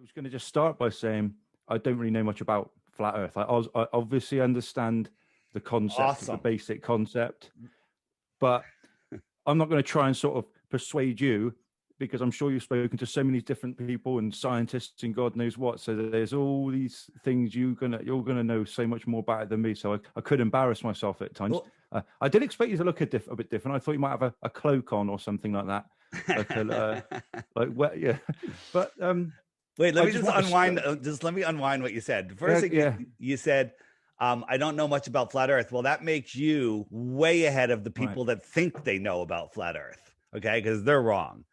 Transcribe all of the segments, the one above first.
was going to just start by saying I don't really know much about flat Earth. I obviously understand the concept, the basic concept, but I'm not going to try and sort of persuade you because I'm sure you've spoken to so many different people and scientists and God knows what. So there's all these things you're gonna know so much more about it than me. So I could embarrass myself at times. I did expect you to look a bit different. I thought you might have a cloak on or something like that. Yeah. But wait, let me just unwind. Just let me unwind what you said. First thing you said, I don't know much about flat Earth. Well, that makes you way ahead of the people that think they know about flat Earth. Okay, because they're wrong.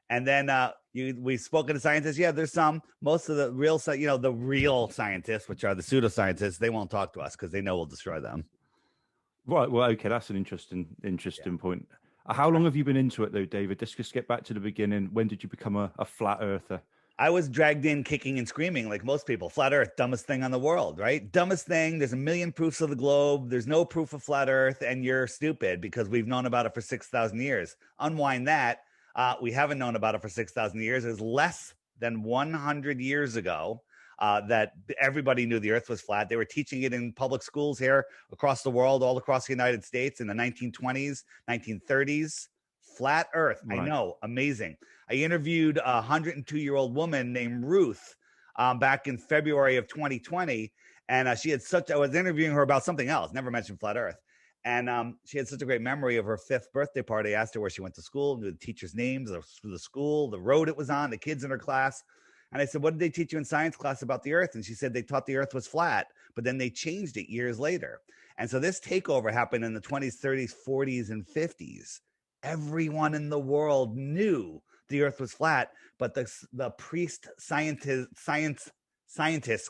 And then we've spoken to scientists. Yeah, there's most of the real, the real scientists, which are the pseudoscientists, they won't talk to us because they know we'll destroy them. Right. Well, okay, that's an interesting point. How long have you been into it, though, David? Just get back to the beginning. When did you become a flat earther? I was dragged in kicking and screaming like most people. Flat Earth, dumbest thing on the world, right? Dumbest thing. There's a million proofs of the globe. There's no proof of flat Earth, and you're stupid because we've known about it for 6,000 years. Unwind that. We haven't known about it for 6,000 years. It was less than 100 years ago that everybody knew the Earth was flat. They were teaching it in public schools here across the world, all across the United States in the 1920s, 1930s. Flat Earth. Right. I know. Amazing. I interviewed a 102-year-old woman named Ruth back in February of 2020. And I was interviewing her about something else, never mentioned flat Earth. And she had such a great memory of her 5th birthday party. I asked her where she went to school, knew the teachers' names, the school, the road it was on, the kids in her class. And I said, what did they teach you in science class about the Earth? And she said they taught the Earth was flat, but then they changed it years later. And so this takeover happened in the 20s, 30s, 40s, and 50s. Everyone in the world knew the Earth was flat, but the priest scientist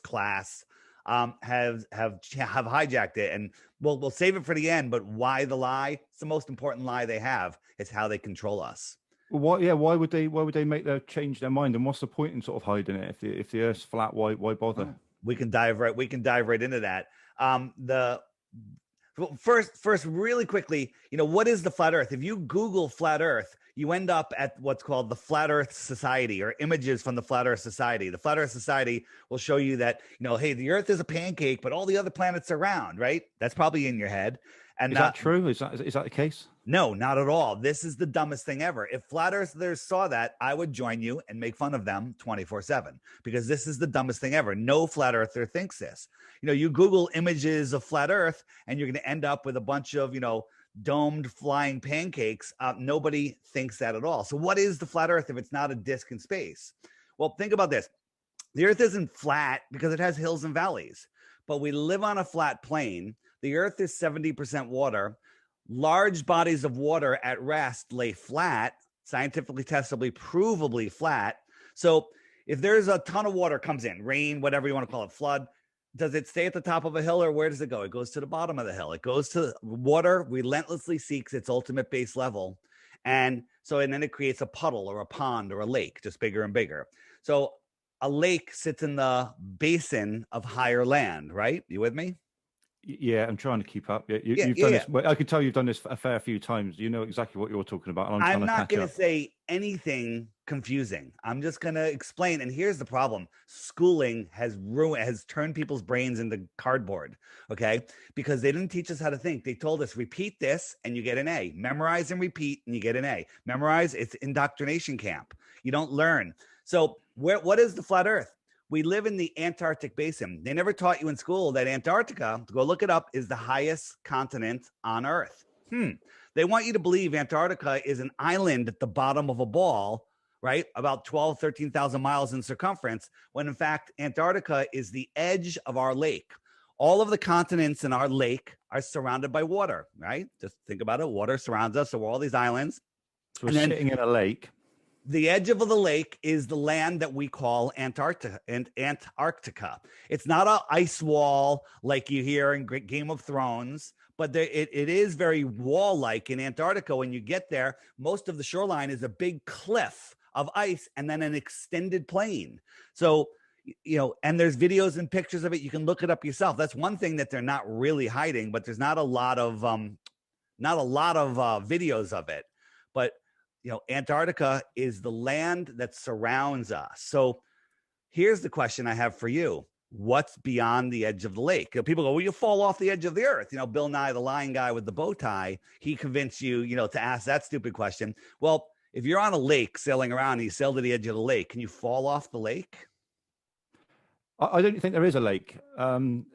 class have hijacked it, and we'll save it for the end. But why the lie? It's the most important lie they have. It's how they control us. Well, why would they change their mind? And what's the point in sort of hiding it if the Earth's flat? Why bother? We can dive right into that. First, really quickly, what is the flat Earth? If you Google flat Earth, you end up at what's called the Flat Earth Society, or images from the Flat Earth Society. The Flat Earth Society will show you that, hey, the Earth is a pancake, but all the other planets are round, right? That's probably in your head. And is that true? Is that the case? No, not at all. This is the dumbest thing ever. If flat earthers saw that, I would join you and make fun of them 24/7, because this is the dumbest thing ever. No flat earther thinks this. You Google images of flat Earth and you're going to end up with a bunch of, domed flying pancakes. Nobody thinks that at all. So what is the flat Earth if it's not a disk in space? Well, think about this. The Earth isn't flat because it has hills and valleys, but we live on a flat plane. The Earth is 70% water. Large bodies of water at rest lay flat, scientifically testably, provably flat. So if there's a ton of water comes in, rain, whatever you want to call it, flood, does it stay at the top of a hill, or where does it go? It goes to the bottom of the hill. It goes to water, relentlessly seeks its ultimate base level. And then it creates a puddle or a pond or a lake, just bigger and bigger. So a lake sits in the basin of higher land, right? You with me? Yeah, I'm trying to keep up. You've done this. I can tell you've done this a fair few times. You know exactly what you're talking about. And I'm not going to say anything confusing. I'm just going to explain. And here's the problem. Schooling has turned people's brains into cardboard, okay? Because they didn't teach us how to think. They told us, repeat this and you get an A. Memorize and repeat and you get an A. Memorize, it's indoctrination camp. You don't learn. So what is the flat Earth? We live in the Antarctic basin. They never taught you in school that Antarctica, go look it up, is the highest continent on Earth. They want you to believe Antarctica is an island at the bottom of a ball, right? About 12, 13,000 miles in circumference, when in fact, Antarctica is the edge of our lake. All of the continents in our lake are surrounded by water, right? Just think about it. Water surrounds us. So we're all these islands. So we're sitting in a lake. The edge of the lake is the land that we call Antarctica. It's not an ice wall like you hear in Game of Thrones, but it is very wall-like in Antarctica. When you get there, most of the shoreline is a big cliff of ice and then an extended plain. So, and there's videos and pictures of it. You can look it up yourself. That's one thing that they're not really hiding, but there's not a lot of videos of it. But Antarctica is the land that surrounds us. So here's the question I have for you. What's beyond the edge of the lake? People go, well, you fall off the edge of the earth. Bill Nye, the lying guy with the bow tie, he convinced you, to ask that stupid question. Well, if you're on a lake sailing around and you sail to the edge of the lake, can you fall off the lake? I don't think there is a lake. What do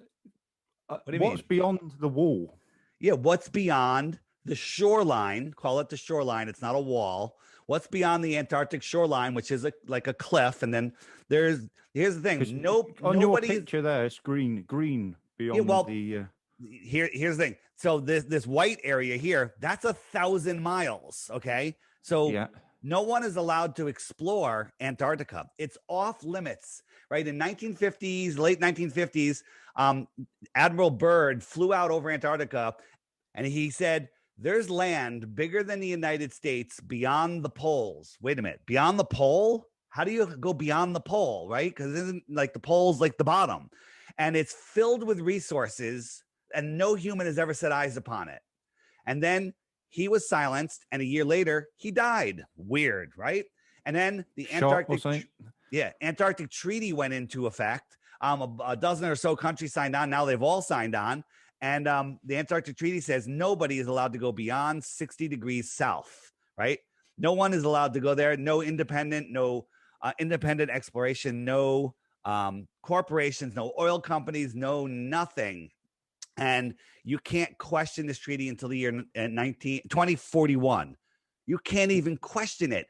you what's mean? beyond the wall? Yeah, what's beyond the shoreline? Call it the shoreline. It's not a wall. What's beyond the Antarctic shoreline, which is like a cliff, and then here's the thing. On your picture there, it's green beyond the. Here's the thing. So this white area here, that's 1,000 miles. Okay, so no one is allowed to explore Antarctica. It's off limits, right? In late 1950s, Admiral Byrd flew out over Antarctica, and he said, there's land bigger than the United States beyond the poles. Wait a minute. Beyond the pole? How do you go beyond the pole, right? Because isn't like the pole's like the bottom. And it's filled with resources, and no human has ever set eyes upon it. And then he was silenced, and a year later, he died. Weird, right? And then the Antarctic Treaty went into effect. A dozen or so countries signed on. Now they've all signed on. And the Antarctic Treaty says nobody is allowed to go beyond 60 degrees south, right? No one is allowed to go there. No independent exploration, no corporations, no oil companies, no nothing. And you can't question this treaty until the year 2041. You can't even question it.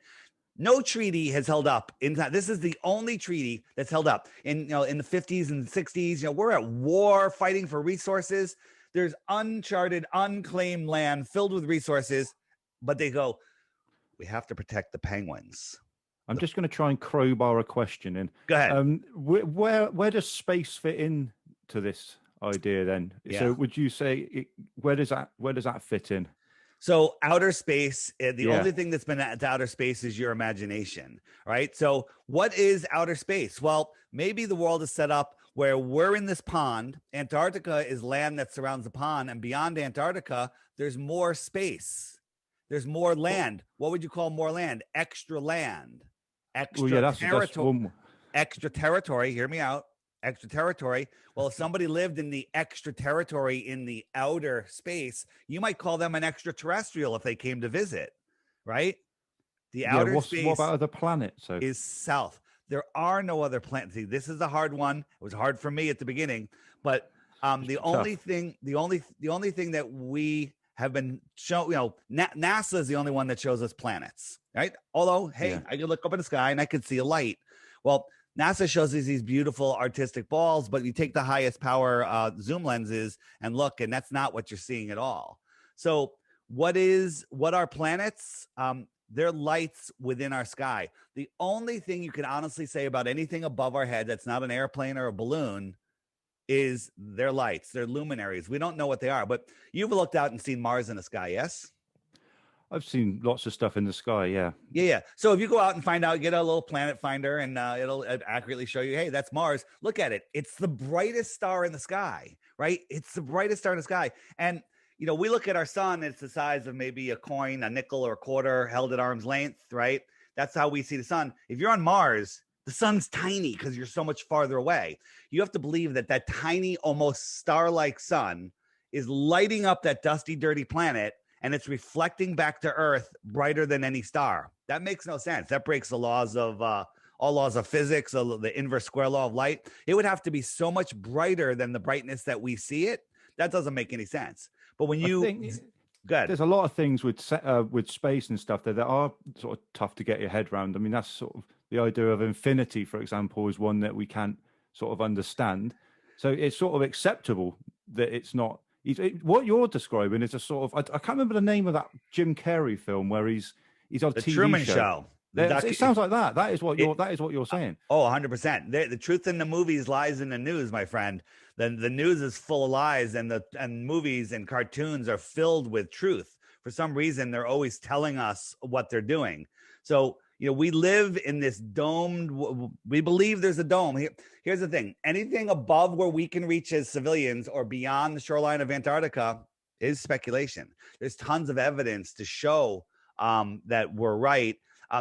No treaty has held up. This is the only treaty that's held up. In the 50s and 60s, we're at war fighting for resources. There's uncharted, unclaimed land filled with resources, but they go, we have to protect the penguins. I'm just going to try and crowbar a question in. Go ahead. Where does space fit in to this idea then? Yeah. So would you say where does that fit in? So outer space, the only thing that's been to outer space is your imagination, right? So what is outer space? Well, maybe the world is set up where we're in this pond. Antarctica is land that surrounds the pond. And beyond Antarctica, there's more space. There's more land. What would you call more land? Extra land. Territory. Extra territory. Hear me out. Extra territory. Well, if somebody lived in the extra territory in the outer space, you might call them an extraterrestrial if they came to visit, right? The outer space. What about other planets? Is south. There are no other planets. See, this is a hard one. It was hard for me at the beginning, but the only thing that we have been shown, NASA is the only one that shows us planets, right? Although, hey, I could look up in the sky and I could see a light. Well, NASA shows us these beautiful artistic balls, but you take the highest power zoom lenses and look, and that's not what you're seeing at all. So what are planets? They're lights within our sky. The only thing you can honestly say about anything above our head that's not an airplane or a balloon is they're lights. They're luminaries. We don't know what they are, but you've looked out and seen Mars in the sky, yes? I've seen lots of stuff in the sky, yeah. Yeah. So if you go out and find out, get a little planet finder, and it'll accurately show you, hey, that's Mars. Look at it. It's the brightest star in the sky, right? It's the brightest star in the sky. And, we look at our sun, it's the size of maybe a coin, a nickel or a quarter held at arm's length, right? That's how we see the sun. If you're on Mars, the sun's tiny because you're so much farther away. You have to believe that tiny, almost star-like sun is lighting up that dusty, dirty planet, and it's reflecting back to Earth brighter than any star. That makes no sense. That breaks the laws of all laws of physics, the inverse square law of light. It would have to be so much brighter than the brightness that we see it. That doesn't make any sense. But when there's a lot of things with space and stuff that are sort of tough to get your head around. I mean, that's sort of the idea of infinity, for example, is one that we can't sort of understand. So it's sort of acceptable that it's not. What you're describing is a sort of I can't remember the name of that Jim Carrey film where he's on the TV Truman Show. It sounds like that. That is what you're saying. Oh, 100%. The truth in the movies lies in the news, my friend. The news is full of lies, and movies and cartoons are filled with truth. For some reason, they're always telling us what they're doing. So, we live in this domed. We believe there's a dome. Here's the thing: anything above where we can reach as civilians or beyond the shoreline of Antarctica is speculation. There's tons of evidence to show that we're right.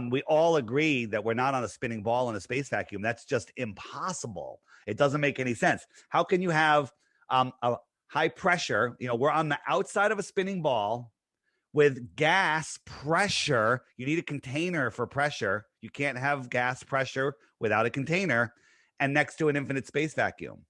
We all agree that we're not on a spinning ball in a space vacuum. That's just impossible. It doesn't make any sense. How can you have a high pressure? We're on the outside of a spinning ball with gas pressure. You need a container for pressure. You can't have gas pressure without a container, and next to an infinite space vacuum.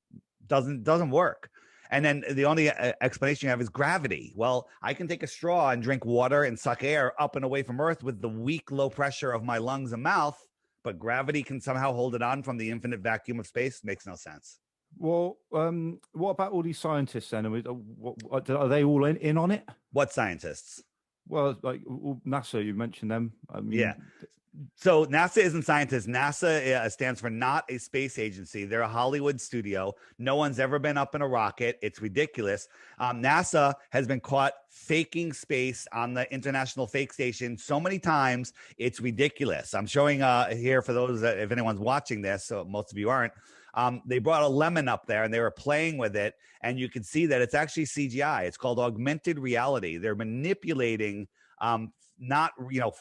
Doesn't work. And then the only explanation you have is gravity. Well, I can take a straw and drink water and suck air up and away from Earth with the weak low pressure of my lungs and mouth, but gravity can somehow hold it on from the infinite vacuum of space. Makes no sense. Well, what about all these scientists then? Are they all in on it? What scientists? Well, like NASA, you mentioned them. I mean, yeah. So NASA isn't scientists. NASA stands for Not a Space Agency. They're a Hollywood studio. No one's ever been up in a rocket. It's ridiculous. NASA has been caught faking space on the International Fake Station so many times. It's ridiculous. I'm showing here for those that, if anyone's watching this, so most of you aren't, they brought a lemon up there and they were playing with it. And you can see that it's actually CGI. It's called augmented reality. They're manipulating not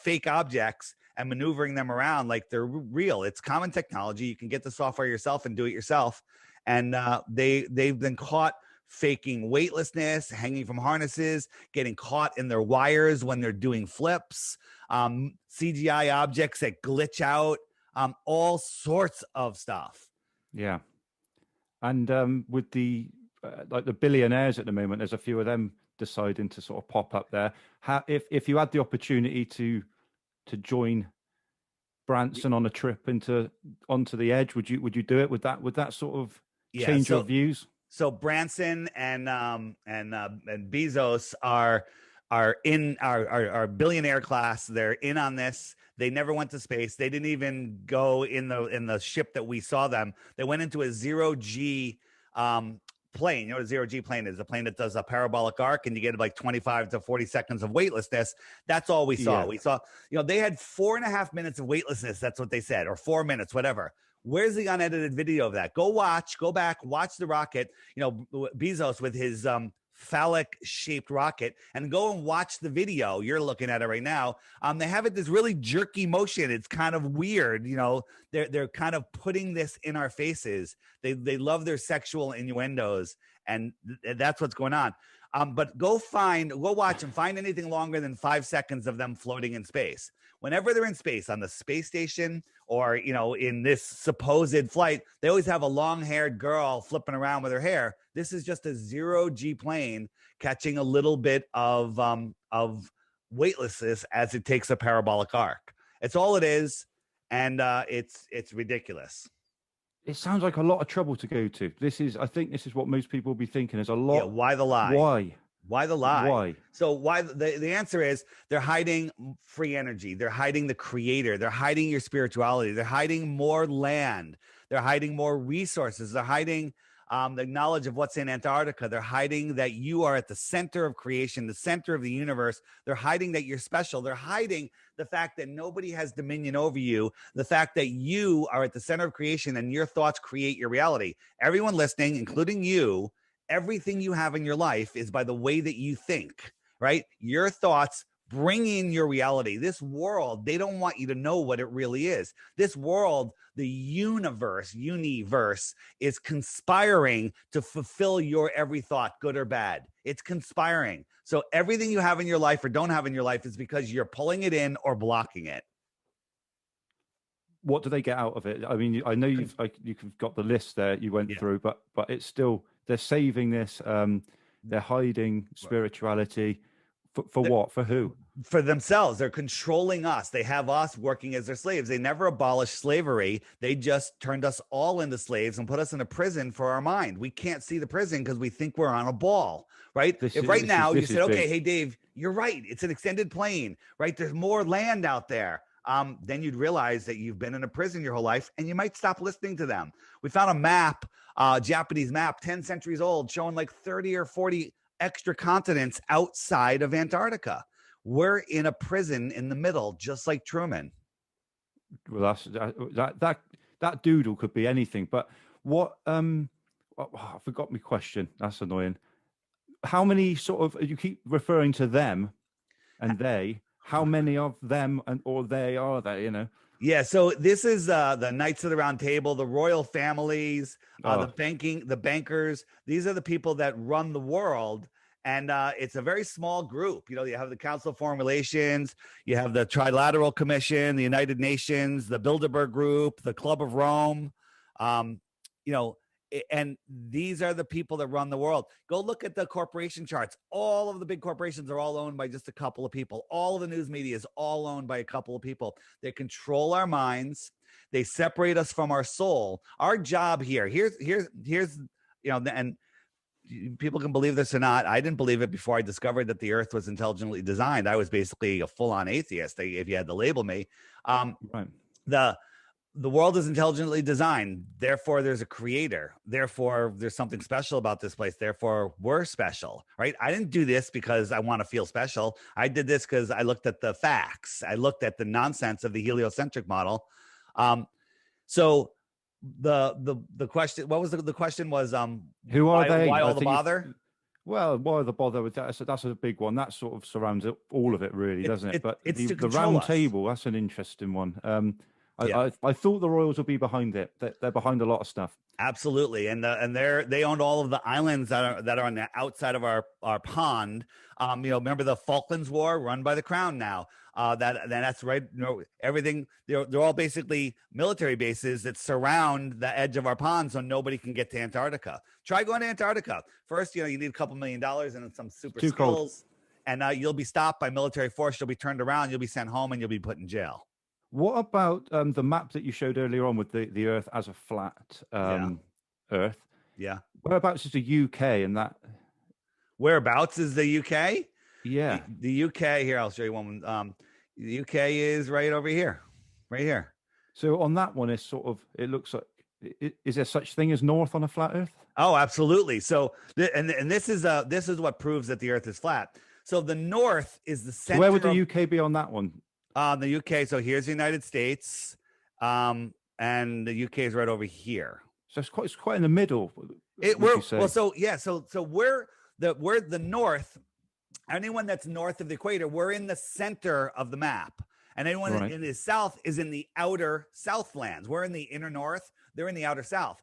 fake objects and maneuvering them around like they're real. It's common technology. You can get the software yourself and do it yourself. And they've been caught faking weightlessness, hanging from harnesses, getting caught in their wires when they're doing flips, CGI objects that glitch out, all sorts of stuff. Yeah. And with the like the billionaires at the moment, there's a few of them deciding to sort of pop up there. If you had the opportunity to join Branson on a trip onto the edge, would you do it? Would that sort of change your views? So Branson and Bezos are billionaire class. They're in on this. They never went to space. They didn't even go in the ship that we saw them. They went into a zero-G plane. You know what a zero-G plane is? A plane that does a parabolic arc and you get like 25 to 40 seconds of weightlessness. That's all we saw. Yeah. We saw, they had 4.5 minutes of weightlessness. That's what they said, or 4 minutes, whatever. Where's the unedited video of that? Go back, watch the rocket, Bezos with his phallic shaped rocket, and go and watch the video. You're looking at it right now. They have this really jerky motion. It's kind of weird. They're kind of putting this in our faces. They love their sexual innuendos, and that's what's going on. But go watch and find anything longer than 5 seconds of them floating in space. Whenever they're in space, on the space station or, in this supposed flight, they always have a long-haired girl flipping around with her hair. This is just a zero-G plane catching a little bit of weightlessness as it takes a parabolic arc. It's all it is, and it's ridiculous. It sounds like a lot of trouble to go to. I think this is what most people will be thinking. Is a lot. Yeah, why the lie? Why the lie? Why? So why the answer is they're hiding free energy. They're hiding the creator. They're hiding your spirituality. They're hiding more land. They're hiding more resources. They're hiding the knowledge of what's in Antarctica. They're hiding that you are at the center of creation, the center of the universe. They're hiding that you're special. They're hiding the fact that nobody has dominion over you, the fact that you are at the center of creation and your thoughts create your reality. Everyone listening, including you, everything you have in your life is by the way that you think, right? Your thoughts bring in your reality. This world, they don't want you to know what it really is. This world, the universe is conspiring to fulfill your every thought, good or bad. It's conspiring. So everything you have in your life or don't have in your life is because you're pulling it in or blocking it. What do they get out of it? I mean, I know you've got the list there you went through, but it's still, they're saving this. They're hiding spirituality. For what? For who? For themselves. They're controlling us. They have us working as their slaves. They never abolished slavery. They just turned us all into slaves and put us in a prison for our mind. We can't see the prison because we think we're on a ball, right? If right now you said, okay, hey, Dave, you're right. It's an extended plane, right? There's more land out there. Then you'd realize that you've been in a prison your whole life and you might stop listening to them. We found a map, Japanese map, 10 centuries old, showing like 30 or 40 extra continents outside of Antarctica. We're in a prison in the middle, just like Truman. Well, that doodle could be anything. But what? I forgot my question. That's annoying. How many sort of? You keep referring to them, and they. how many of them or they are there, you know? Yeah, so this is the Knights of the Round Table, the royal families, the bankers. These are the people that run the world, and it's a very small group. You know, you have the Council of Foreign Relations, you have the Trilateral Commission, the United Nations, the Bilderberg Group, the Club of Rome. You know, and these are the people that run the world. Go look at the corporation charts. All of the big corporations are all owned by just a couple of people. All of the news media is all owned by a couple of people. They control our minds. They separate us from our soul. Our job here's you know, and people can believe this or not. I didn't believe it before I discovered that the earth was intelligently designed. I was basically a full-on atheist, if you had to label me. Right. The world is intelligently designed. Therefore, there's a creator. Therefore, there's something special about this place. Therefore, we're special, right? I didn't do this because I want to feel special. I did this because I looked at the facts. I looked at the nonsense of the heliocentric model. So the question, what was the question was, who are they? Why all the bother? Well, why the bother with that? So that's a big one. That sort of surrounds all of it, really, doesn't it? But it's the round table, that's an interesting one. I thought the Royals would be behind it. They're behind a lot of stuff. Absolutely, and they owned all of the islands that are on the outside of our pond. You know, remember the Falklands War, run by the Crown now. That's right. You know, everything. They're all basically military bases that surround the edge of our pond, so nobody can get to Antarctica. Try going to Antarctica first. You know, you need $2 million and some super skills, cold. And you'll be stopped by military force. You'll be turned around. You'll be sent home, and you'll be put in jail. What about the map that you showed earlier on with the Earth as a flat Earth? Yeah. Whereabouts is the UK and that? Whereabouts is the UK? Yeah. The UK, here, I'll show you one. The UK is right over here. Right here. So on that one, it's sort of, it looks like, is there such thing as north on a flat Earth? Oh, absolutely. So, and this is what proves that the Earth is flat. So the north is the center. So where would the UK be on that one? The UK. So here's the United States, and the UK is right over here. So it's quite in the middle. So we're the north. Anyone that's north of the equator, we're in the center of the map, and anyone in the south is in the outer southlands. We're in the inner north. They're in the outer south.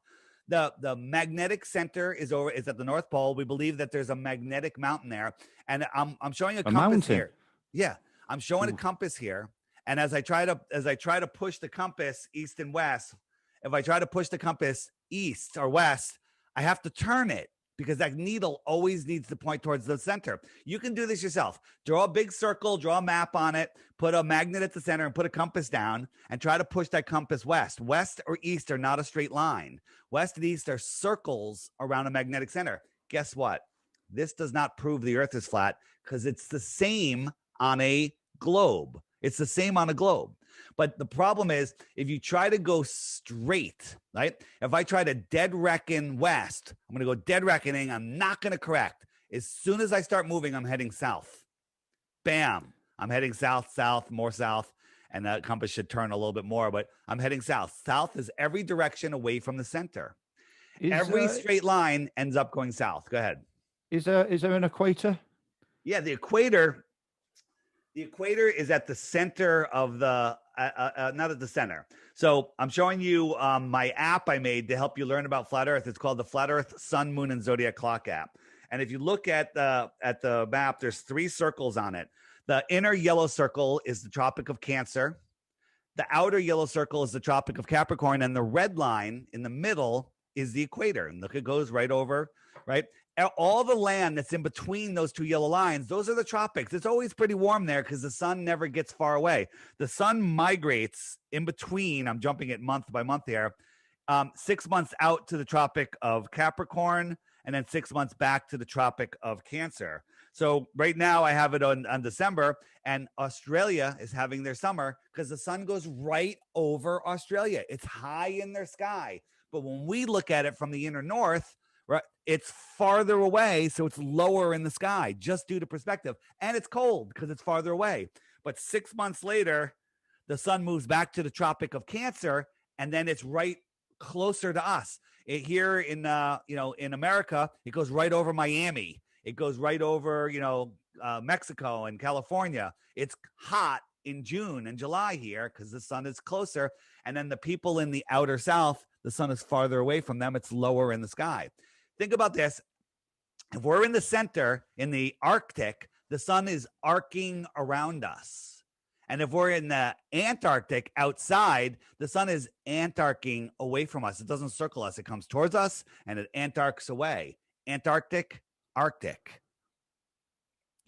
The magnetic center is at the North Pole. We believe that there's a magnetic mountain there, and I'm showing a compass here. Yeah. I'm showing a compass here, and as I try to push the compass east and west, if I try to push the compass east or west, I have to turn it because that needle always needs to point towards the center. You can do this yourself. Draw a big circle, draw a map on it, put a magnet at the center, and put a compass down, and try to push that compass west. West or east are not a straight line. West and east are circles around a magnetic center. Guess what? This does not prove the Earth is flat because it's the same on a globe. It's the same on a globe. But the problem is, if you try to go straight, right? If I try to dead reckon west, I'm going to go dead reckoning. I'm not going to correct. As soon as I start moving, I'm heading south. Bam. I'm heading south, more south. And that compass should turn a little bit more, but I'm heading south. South is every direction away from the center. Every straight line ends up going south. Go ahead. Is there an equator? Yeah, the equator is at the center of the, not at the center. So I'm showing you my app I made to help you learn about flat Earth. It's called the Flat Earth Sun, Moon, and Zodiac Clock app. And if you look at the map, there's 3 circles on it. The inner yellow circle is the Tropic of Cancer. The outer yellow circle is the Tropic of Capricorn. And the red line in the middle is the equator. And look, it goes right over, right? All the land that's in between those 2 yellow lines, those are the tropics. It's always pretty warm there because the sun never gets far away. The sun migrates in between. I'm jumping it month by month here. 6 months out to the Tropic of Capricorn, and then 6 months back to the Tropic of Cancer. So right now I have it on December, and Australia is having their summer because the sun goes right over Australia. It's high in their sky. But when we look at it from the inner north, right, it's farther away, so it's lower in the sky just due to perspective. And it's cold because it's farther away. But 6 months later, the sun moves back to the Tropic of Cancer, and then it's right closer to us. Here in in America, it goes right over Miami. It goes right over, Mexico and California, it's hot in June and July here because the sun is closer. And then the people in the outer south, the sun is farther away from them. It's lower in the sky. Think about this. If we're in the center in the Arctic, the sun is arcing around us. And if we're in the Antarctic outside, the sun is antarcing away from us. It doesn't circle us. It comes towards us and it antarcs away. Antarctic, Arctic.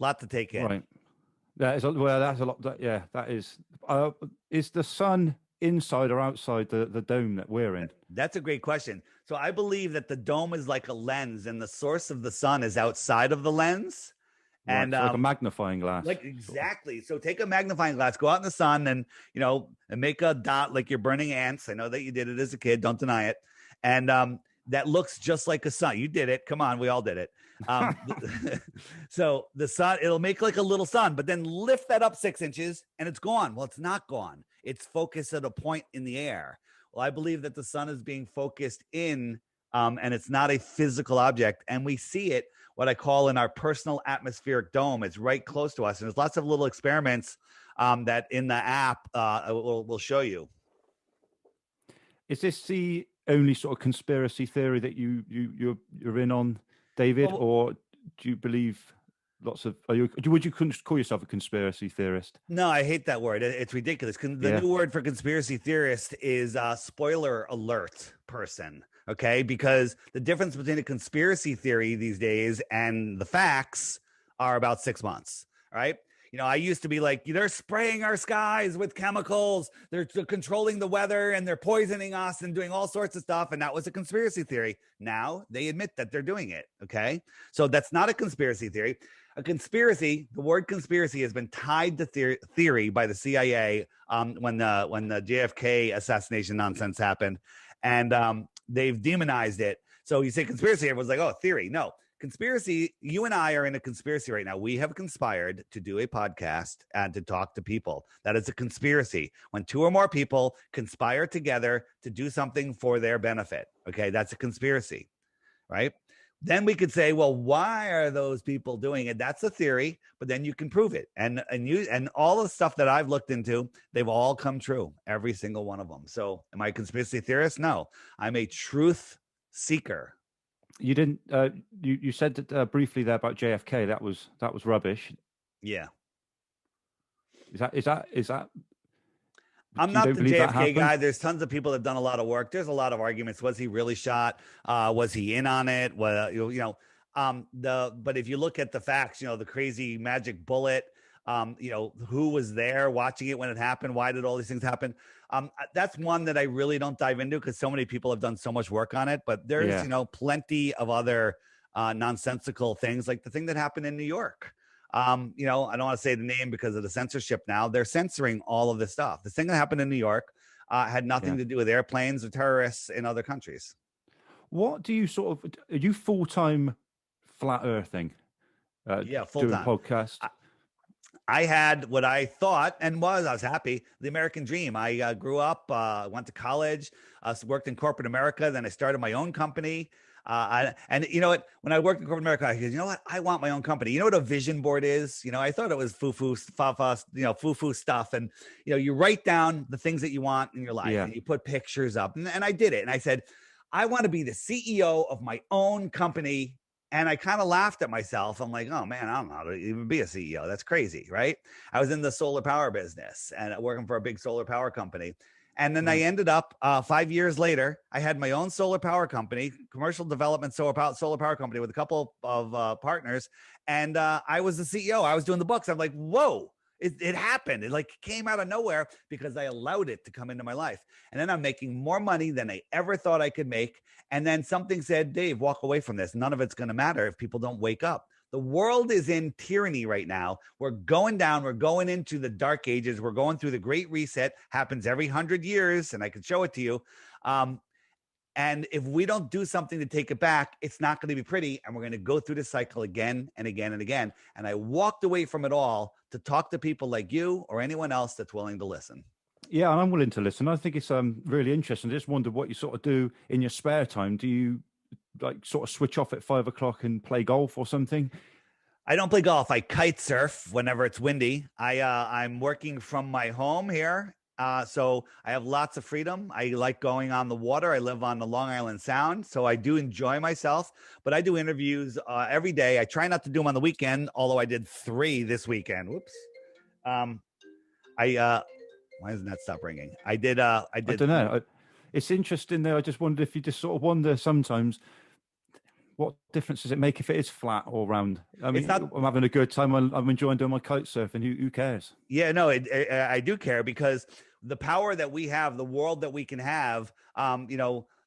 Lot to take in. Right. That's a lot. That is. Is the sun inside or outside the dome that we're in? That's a great question. So I believe that the dome is like a lens and the source of the sun is outside of the lens. Right, and so like a magnifying glass. Like exactly. So take a magnifying glass, go out in the sun and, and make a dot like you're burning ants. I know that you did it as a kid. Don't deny it. And that looks just like a sun. You did it. Come on. We all did it. So the sun, it'll make like a little sun, but then lift that up 6 inches and it's gone. Well, it's not gone. It's focused at a point in the air. Well, I believe that the sun is being focused in, and it's not a physical object. And we see it, what I call in our personal atmospheric dome. It's right close to us. And there's lots of little experiments that in the app we'll show you. Is this the only sort of conspiracy theory that you're in on, David, or do you believe lots of? Would you call yourself a conspiracy theorist? No, I hate that word. It's ridiculous. The new word for conspiracy theorist is spoiler alert person. Okay, because the difference between a conspiracy theory these days and the facts are about 6 months. Right? I used to be like, they're spraying our skies with chemicals. They're controlling the weather and they're poisoning us and doing all sorts of stuff. And that was a conspiracy theory. Now they admit that they're doing it. Okay. So that's not a conspiracy theory. A conspiracy, the word conspiracy has been tied to theory by the CIA when the JFK assassination nonsense happened. And they've demonized it. So you say conspiracy, everyone's like, oh, theory. No. Conspiracy, you and I are in a conspiracy right now. We have conspired to do a podcast and to talk to people. That is a conspiracy. When 2 or more people conspire together to do something for their benefit. Okay, that's a conspiracy, right? Then we could say, well, why are those people doing it? That's a theory, but then you can prove it. And all the stuff that I've looked into, they've all come true, every single one of them. So am I a conspiracy theorist? No, I'm a truth seeker. You didn't. You said that briefly there about JFK. That was rubbish. Yeah. Is that? I'm not the JFK guy. There's tons of people that have done a lot of work. There's a lot of arguments. Was he really shot? Was he in on it? Well, but if you look at the facts, the crazy magic bullet. Who was there watching it when it happened? Why did all these things happen? That's one that I really don't dive into because so many people have done so much work on it. But there's, plenty of other nonsensical things like the thing that happened in New York. I don't want to say the name because of the censorship now. They're censoring all of this stuff. The thing that happened in New York had nothing to do with airplanes or terrorists in other countries. What do you are you full-time flat earthing? Full-time. Doing podcasts? I had what I thought I was happy, the American dream. I grew up, went to college, worked in corporate America. Then I started my own company. And you know what? When I worked in corporate America, I said, you know what? I want my own company. You know what a vision board is? I thought it was foo-foo stuff. And, you write down the things that you want in your life and you put pictures up. And I did it. And I said, I want to be the CEO of my own company. And I kind of laughed at myself. I'm like, oh man, I don't know how to even be a CEO. That's crazy, right? I was in the solar power business and working for a big solar power company. And then I ended up 5 years later, I had my own solar power company, commercial development solar power company with a couple of partners. And I was the CEO. I was doing the books. I'm like, whoa, it happened. It came out of nowhere because I allowed it to come into my life. And then I'm making more money than I ever thought I could make. And then something said, Dave, walk away from this. None of it's going to matter if people don't wake up. The world is in tyranny right now. We're going down. We're going into the dark ages. We're going through the Great Reset. Happens every 100 years, and I can show it to you. And if we don't do something to take it back, it's not going to be pretty. And we're going to go through the cycle again and again and again. And I walked away from it all to talk to people like you or anyone else that's willing to listen. Yeah, and I'm willing to listen. I think it's really interesting. I just wondered what you sort of do in your spare time. Do you sort of switch off at 5 o'clock and play golf or something? I don't play golf. I kite surf whenever it's windy. I'm working from my home here. So I have lots of freedom. I like going on the water. I live on the Long Island Sound, so I do enjoy myself. But I do interviews every day. I try not to do them on the weekend, although I did 3 this weekend. Whoops. Why doesn't that stop ringing? I don't know. It's interesting though. I just wondered if you just sort of wonder sometimes, what difference does it make if it is flat or round? I mean, I'm having a good time. I'm enjoying doing my kite surfing. Who cares? Yeah, no, I do care, because the power that we have, the world that we can have,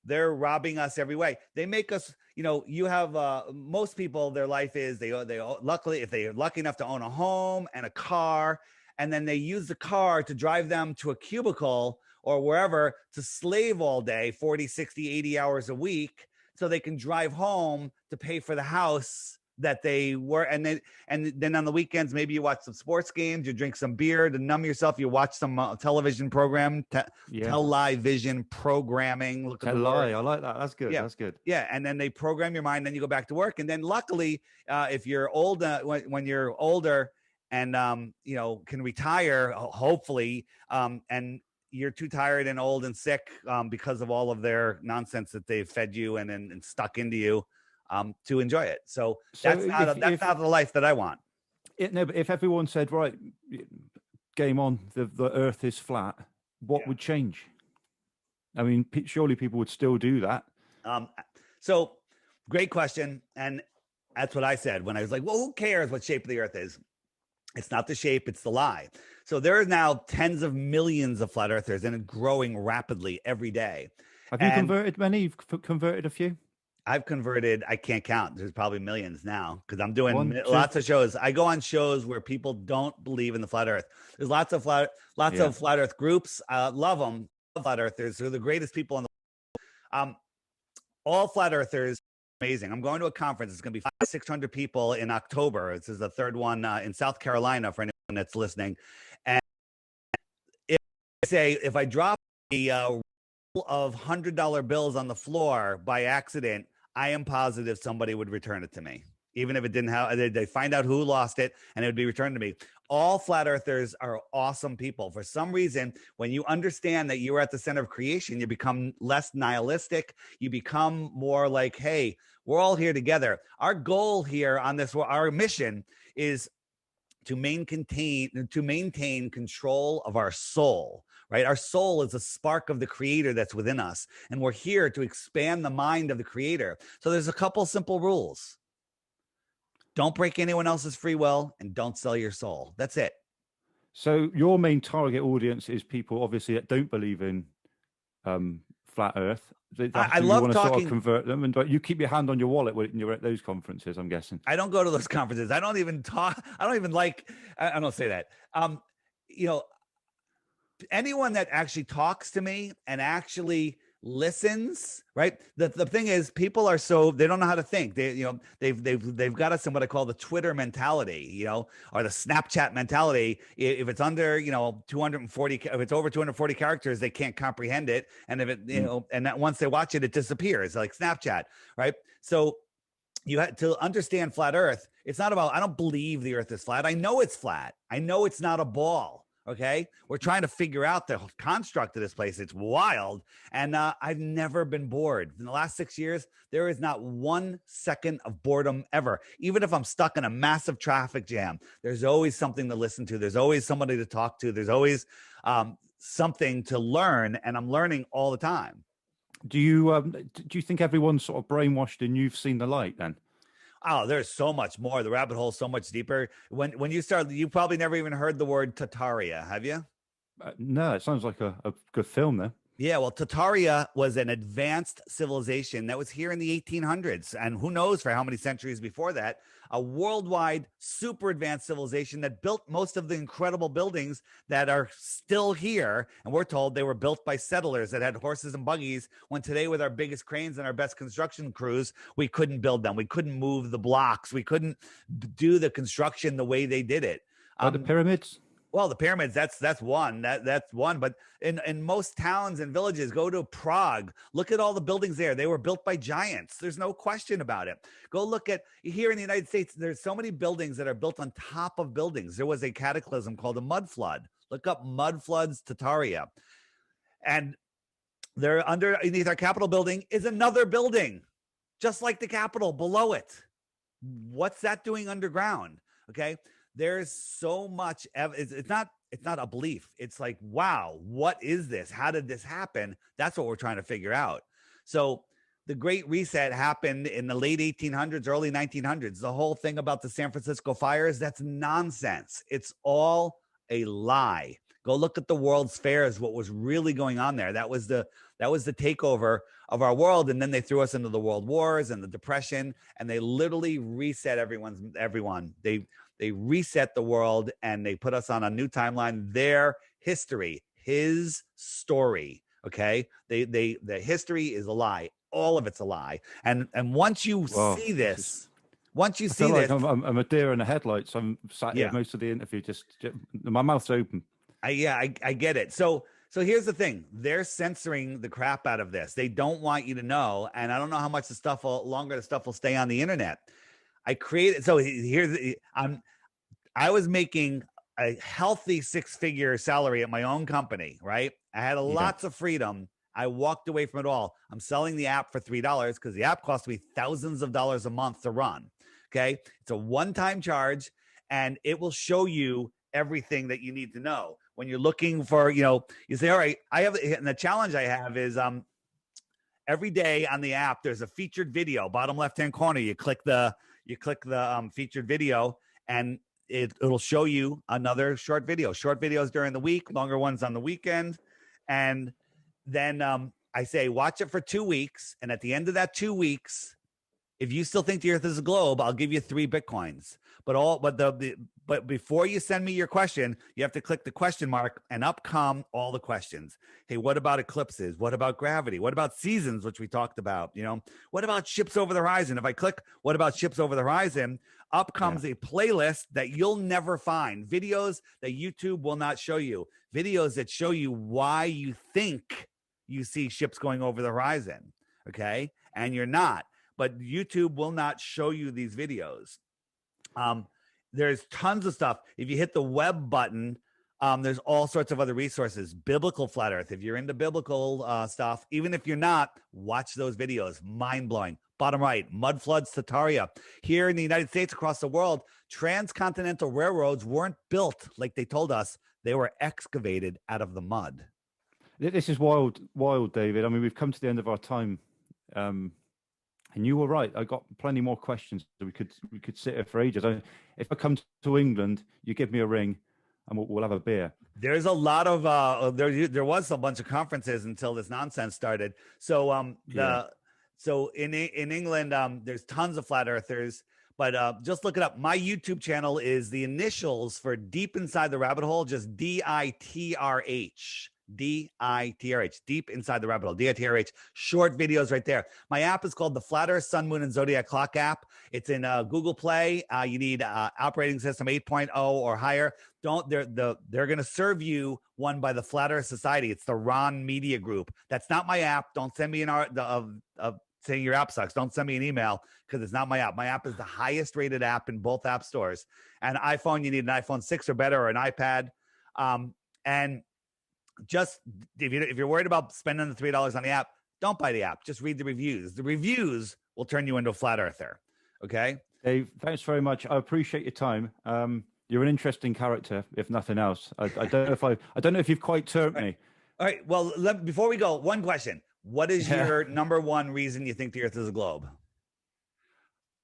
they're robbing us every way. They make us, you have most people, their life is they luckily, if they're lucky enough to own a home and a car, and then they use the car to drive them to a cubicle or wherever to slave all day, 40, 60, 80 hours a week, so they can drive home to pay for the house that they were. And then on the weekends, maybe you watch some sports games, you drink some beer to numb yourself, you watch some television program, television programming. I like that. That's good. Yeah. That's good. Yeah. And then they program your mind, then you go back to work. And then luckily, if you're old, when you're older and, can retire, hopefully, and you're too tired and old and sick because of all of their nonsense that they've fed you and stuck into you, to enjoy it. So that's not the life that I want. But if everyone said, right, game on, the earth is flat, what would change? I mean, surely people would still do that. So great question. And that's what I said when I was like, well, who cares what shape the earth is? It's not the shape, it's the lie. So there are now tens of millions of flat earthers, and it's growing rapidly every day. Have you converted many? You've converted a few? I've converted, I can't count. There's probably millions now, because I'm doing lots of shows. I go on shows where people don't believe in the flat earth. There's lots of flat earth groups. I love them. Flat earthers. They're the greatest people in the world. All flat earthers, amazing. I'm going to a conference. It's going to be 600 people in October. This is the third one in South Carolina for anyone that's listening. And if I drop a roll of $100 bills on the floor by accident, I am positive somebody would return it to me. Even if it didn't have, they find out who lost it and it would be returned to me. All flat earthers are awesome people. For some reason, when you understand that you are at the center of creation, you become less nihilistic. You become more like, hey, we're all here together. Our goal here on this, our mission is to maintain control of our soul, right? Our soul is a spark of the creator that's within us. And we're here to expand the mind of the creator. So there's a couple simple rules. Don't break anyone else's free will, and don't sell your soul. That's it. So your main target audience is people, obviously, that don't believe in flat Earth. I love talking. Sort of convert them, and you keep your hand on your wallet when you're at those conferences, I'm guessing. I don't go to those conferences. I don't even talk. I don't even like. I don't say that. Anyone that actually talks to me and actually listens, right? The thing is, people are they don't know how to think. They've got us in what I call the Twitter mentality, or the Snapchat mentality. If it's under 240, if it's over 240 characters, they can't comprehend it. And if it and that once they watch it, it disappears, like Snapchat, right? So you have to understand flat Earth. It's not about, I don't believe the Earth is flat. I know it's flat. I know it's not a ball. Okay. We're trying to figure out the construct of this place. It's wild. And I've never been bored. In the last 6 years, there is not 1 second of boredom ever. Even if I'm stuck in a massive traffic jam, there's always something to listen to. There's always somebody to talk to. There's always something to learn. And I'm learning all the time. Do you think everyone's sort of brainwashed and you've seen the light then? Oh, there's so much more. The rabbit hole is so much deeper. When you start, you probably never even heard the word Tartaria, have you? No, it sounds like a good film there. Yeah, well, Tartaria was an advanced civilization that was here in the 1800s, and who knows for how many centuries before that, a worldwide super advanced civilization that built most of the incredible buildings that are still here. And we're told they were built by settlers that had horses and buggies, when today with our biggest cranes and our best construction crews, we couldn't build them. We couldn't move the blocks. We couldn't do the construction the way they did it. The pyramids? Well, the pyramids, that's one. That's one. But in most towns and villages, go to Prague. Look at all the buildings there. They were built by giants. There's no question about it. Go look at here in the United States. There's so many buildings that are built on top of buildings. There was a cataclysm called a mud flood. Look up mud floods, Tataria. And there underneath our Capitol building is another building, just like the Capitol below it. What's that doing underground? Okay. There's so much. It's not a belief. It's like, wow, what is this? How did this happen? That's what we're trying to figure out. So the Great Reset happened in the late 1800s, early 1900s. The whole thing about the San Francisco fires, that's nonsense. It's all a lie. Go look at the World's Fairs, what was really going on there. That was the takeover of our world. And then they threw us into the world wars and the depression, and they literally reset everyone. They reset the world and they put us on a new timeline. Their history, his story. Okay. The history is a lie. All of it's a lie. And once you see this, I'm a deer in the headlights. I'm sat here most of the interview, just my mouth's open. I get it. So here's the thing. They're censoring the crap out of this. They don't want you to know. And I don't know how much longer the stuff will stay on the internet. I was making a healthy 6-figure salary at my own company, right? I had lots of freedom. I walked away from it all. I'm selling the app for $3 because the app cost me thousands of dollars a month to run. Okay. It's a one-time charge, and it will show you everything that you need to know. When you're looking for, you say, all right, and the challenge I have is, every day on the app, there's a featured video, bottom left-hand corner. You click the featured video, and it'll show you another short video. Short videos during the week, longer ones on the weekend. And then I say, watch it for 2 weeks. And at the end of that 2 weeks, if you still think the earth is a globe, I'll give you 3 Bitcoins. But before you send me your question, you have to click the question mark, and up come all the questions. Hey, what about eclipses? What about gravity? What about seasons, which we talked about? What about ships over the horizon? If I click, what about ships over the horizon? Up comes a playlist that you'll never find. Videos that YouTube will not show you. Videos that show you why you think you see ships going over the horizon. Okay. And you're not. But YouTube will not show you these videos. There's tons of stuff. If you hit the web button, there's all sorts of other resources. Biblical flat earth. If you're into biblical stuff, even if you're not, watch those videos. Mind-blowing. Bottom right, mud floods, Tataria. Here in the United States, across the world, transcontinental railroads weren't built like they told us. They were excavated out of the mud. This is wild, David. I mean, we've come to the end of our time. And you were right. I got plenty more questions. We could sit here for ages. If I come to England, you give me a ring, and we'll have a beer. There's a lot of there was a bunch of conferences until this nonsense started. So so in England, there's tons of flat earthers. But just look it up. My YouTube channel is the initials for Deep Inside the Rabbit Hole, just DITRH. DITRH, Deep Inside the Rabbit Hole, DITRH, short videos right there. My app is called the Flat Earth, Sun, Moon, and Zodiac Clock app. It's in Google Play. You need operating system 8.0 or higher. They're going to serve you one by the Flat Earth Society. It's the Ron Media Group. That's not my app. Don't send me saying your app sucks. Don't send me an email because it's not my app. My app is the highest rated app in both app stores. And iPhone, you need an iPhone 6 or better, or an iPad. And just if you're worried about spending the $3 on the app, don't buy the app. Just read the reviews. The reviews will turn you into a flat earther. Okay. Dave, thanks very much. I appreciate your time. You're an interesting character, if nothing else. I don't know if you've quite turned me. All right. Well, before we go, one question. What is your number one reason you think the earth is a globe?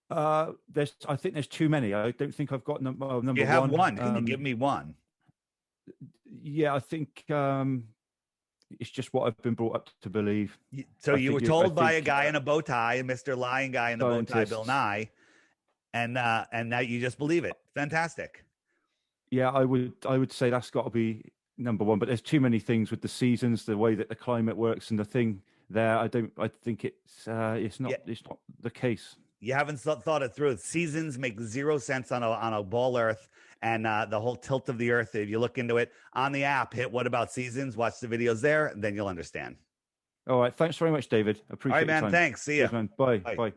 I think there's too many. I don't think I've got number one. You have one. Can you give me one? Yeah, I think it's just what I've been brought up to believe. So you were told by a guy in a bow tie, Mr. Lying Guy in the bow tie, Bill Nye, and now you just believe it. Fantastic. Yeah, I would say that's got to be number one. But there's too many things with the seasons, the way that the climate works, and the thing there. I think it's not the case. You haven't thought it through. Seasons make zero sense on a ball Earth, and the whole tilt of the Earth. If you look into it on the app, hit "What About Seasons?" Watch the videos there, and then you'll understand. All right. Thanks very much, David. All Appreciate right, your man. time. Thanks. See ya. Cheers, man. Bye. Bye. Bye.